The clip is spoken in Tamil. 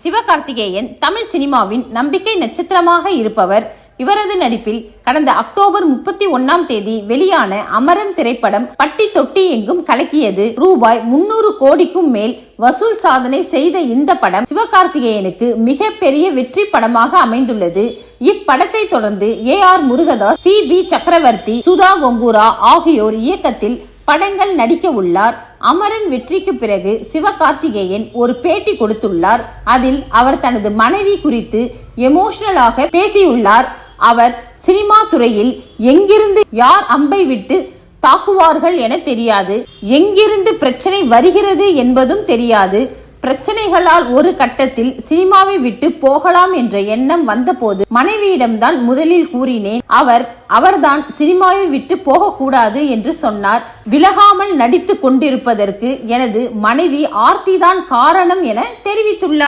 சிவகார்த்திகேயன் தமிழ் சினிமாவின் நம்பிக்கை நட்சத்திரமாக இருப்பவர். இவரது நடிப்பில் கடந்த அக்டோபர் 31 வெளியான அமரன் திரைப்படம் பட்டி தொட்டி எங்கும் கலக்கியது. ரூபாய் 300 கோடிக்கும் மேல் வசூல் சாதனை செய்த இந்த படம் சிவகார்த்திகேயனுக்கு மிக பெரிய வெற்றி படமாக அமைந்துள்ளது. இப்படத்தை தொடர்ந்து AR முருகதாஸ், CB சக்கரவர்த்தி, சுதா கொங்கூரா ஆகியோர் இயக்கத்தில் படங்கள் நடிக்க உள்ளார். அமரன் வெற்றிக்கு பிறகு சிவகார்த்திகேயன் ஒரு பேட்டி கொடுத்துள்ளார். அதில் அவர் தனது மனைவி குறித்து எமோஷனலாக பேசியுள்ளார். அவர் சினிமா துறையில் எங்கிருந்து யார் அம்பை விட்டு தாக்குவார்கள் என தெரியாது, எங்கிருந்து பிரச்சனை வருகிறது என்பதும் தெரியாது. பிரச்சனைகளால் ஒரு கட்டத்தில் சினிமாவை விட்டு போகலாம் என்ற எண்ணம் வந்தபோது மனைவியிடம்தான் முதலில் கூறினேன். அவர்தான் சினிமாவை விட்டு போகக்கூடாது என்று சொன்னார். விலகாமல் நடித்து கொண்டிருப்பதற்கு எனது மனைவி ஆர்த்தி தான் காரணம் என தெரிவித்துள்ளார்.